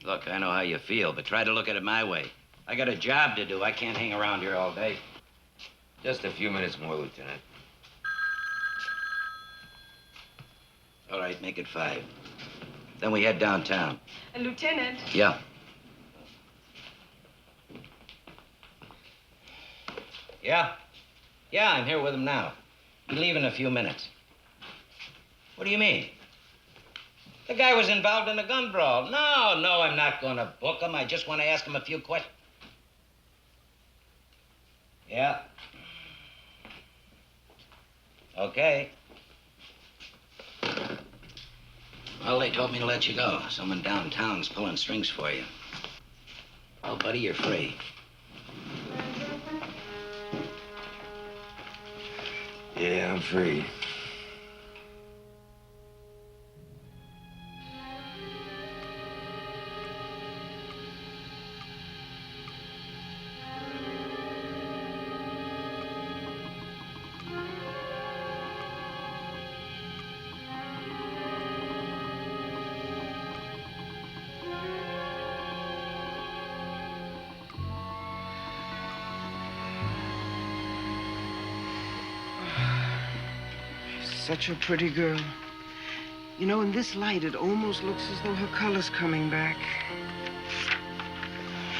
Look, I know how you feel, but try to look at it my way. I got a job to do. I can't hang around here all day. Just a few minutes more, Lieutenant. All right, make it 5. Then we head downtown. Lieutenant. Yeah. Yeah? Yeah, I'm here with him now. We leave in a few minutes. What do you mean? The guy was involved in a gun brawl. No, I'm not going to book him. I just want to ask him a few questions. Yeah. Okay. Well, they told me to let you go. Someone downtown's pulling strings for you. Well, buddy, you're free. Yeah, I'm free. Such a pretty girl. You know, in this light, it almost looks as though her color's coming back.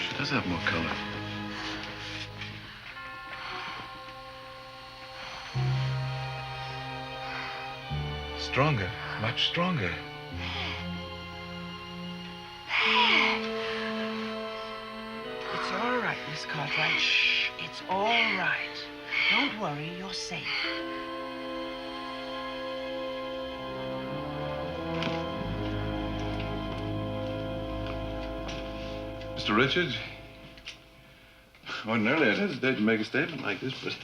She does have more color. Stronger, much stronger. It's all right, Miss Cartwright. Shh, it's all right. Don't worry, you're safe. Mr. Richards, ordinarily I'd hesitate to make a statement like this, but I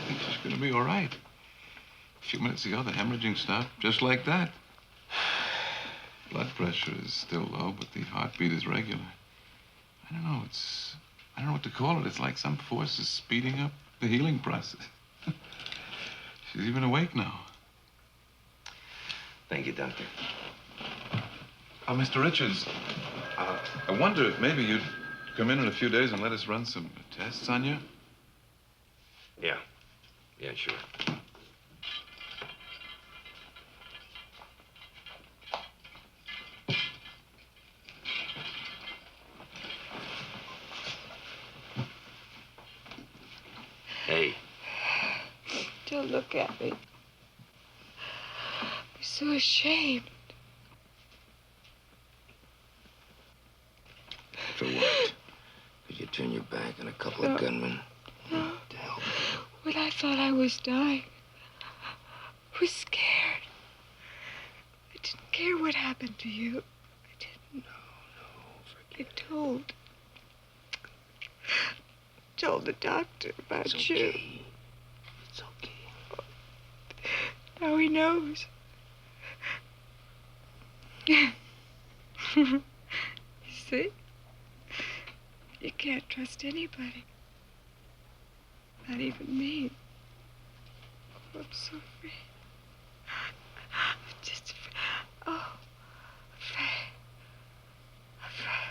think she's going to be all right. A few minutes ago, the hemorrhaging stopped just like that. Blood pressure is still low, but the heartbeat is regular. I don't know what to call it. It's like some force is speeding up the healing process. She's even awake now. Thank you, Doctor. Mr. Richards, I wonder if maybe you'd come in a few days and let us run some tests on you? Yeah. Yeah, sure. Hey. Don't look at me. I'm so ashamed. For what? Did you turn your back on a couple of gunmen? No. To help. When I thought I was dying, I was scared. I didn't care what happened to you. I didn't. No. I told the doctor about you. It's okay. Now he knows. You see? You can't trust anybody. Not even me. Oh, I'm so afraid. I'm just afraid. Oh, afraid. Afraid.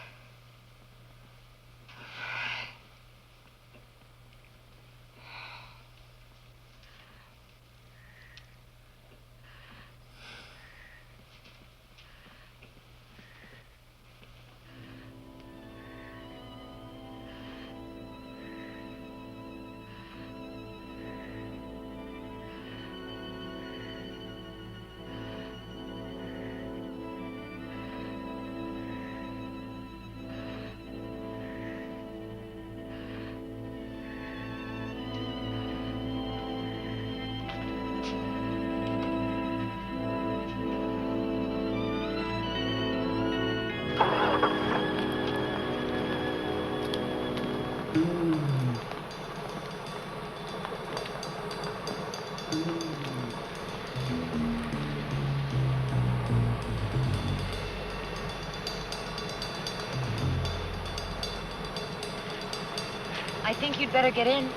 I think you'd better get in.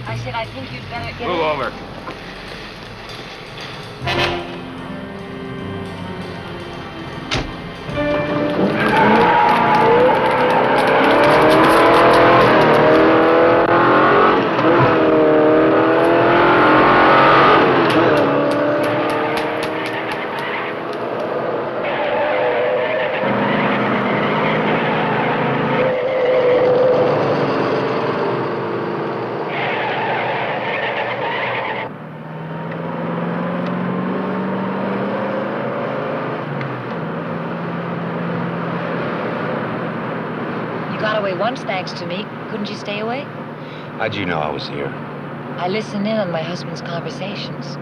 I said, I think you'd better get in. Move over. once thanks to me. Couldn't you stay away? How'd you know I was here? I listen in on my husband's conversations.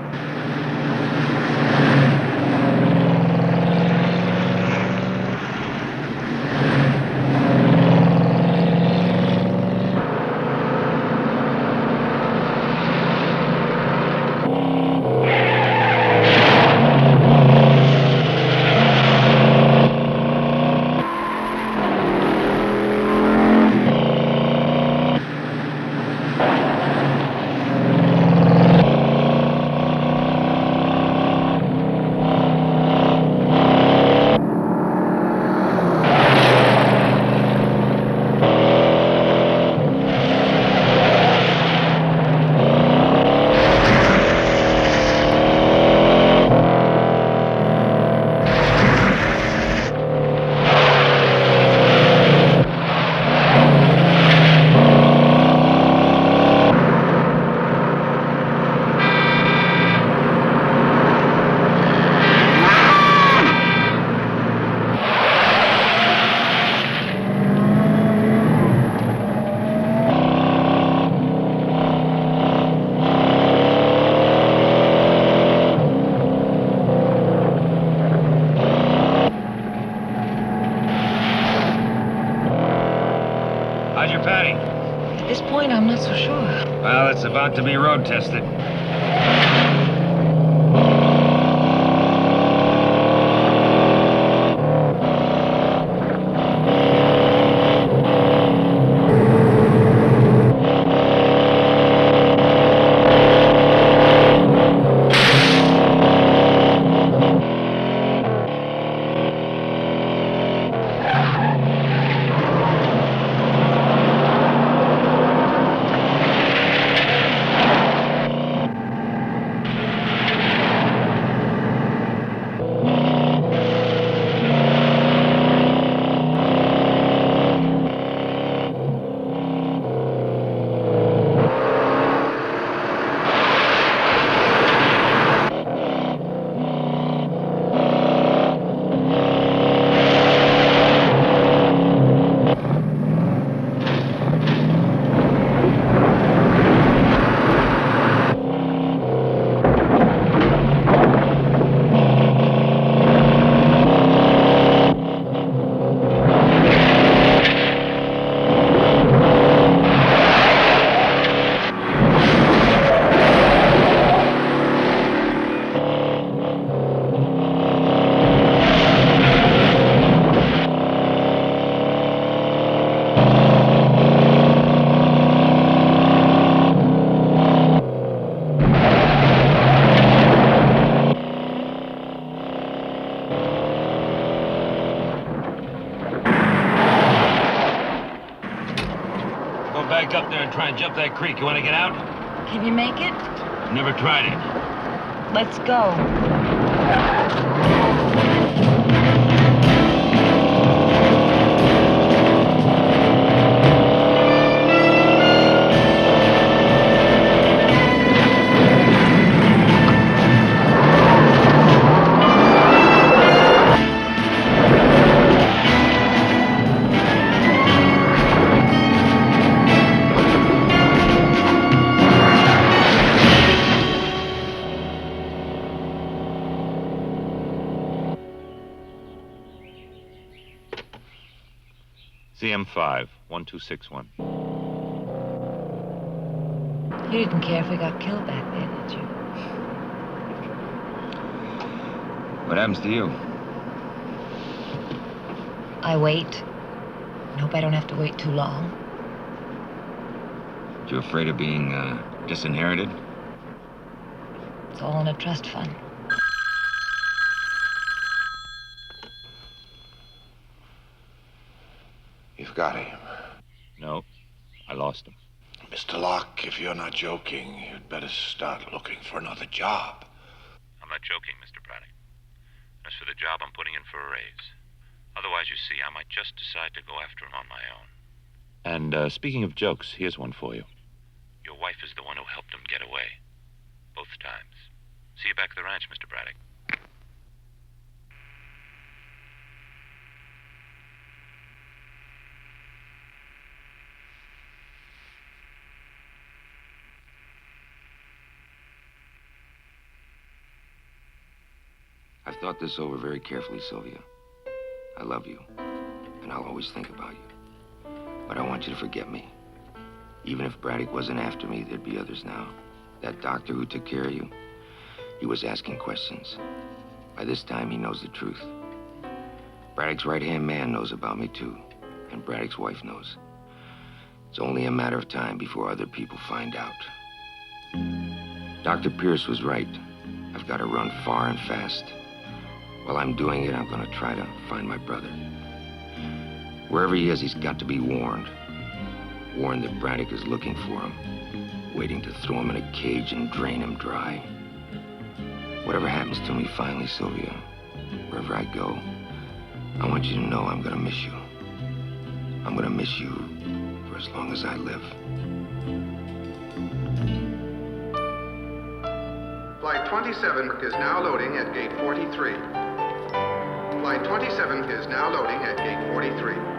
How's your padding? At this point, I'm not so sure. Well, it's about to be road tested. Back up there and try and jump that creek. You want to get out? Can you make it? Never tried it. Let's go. CM5, 1261. You didn't care if we got killed back then, did you? What happens to you? I wait. Hope I don't have to wait too long. You afraid of being disinherited? It's all in a trust fund. You've got him. No, I lost him. Mr. Locke, if you're not joking, you'd better start looking for another job. I'm not joking, Mr. Braddock. As for the job, I'm putting in for a raise. Otherwise, you see, I might just decide to go after him on my own. And speaking of jokes, here's one for you. Your wife is the one who helped him get away. Both times. See you back at the ranch, Mr. Braddock. thought this over very carefully, Sylvia. I love you, and I'll always think about you. But I want you to forget me. Even if Braddock wasn't after me, there'd be others now. That doctor who took care of you, he was asking questions. By this time, he knows the truth. Braddock's right-hand man knows about me, too. And Braddock's wife knows. It's only a matter of time before other people find out. Dr. Pierce was right. I've got to run far and fast. While I'm doing it, I'm going to try to find my brother. Wherever he is, he's got to be warned. Warned that Braddock is looking for him, waiting to throw him in a cage and drain him dry. Whatever happens to me finally, Sylvia, wherever I go, I want you to know I'm going to miss you. I'm going to miss you for as long as I live. Flight 27 is now loading at gate 43. Flight 27 is now loading at gate 43.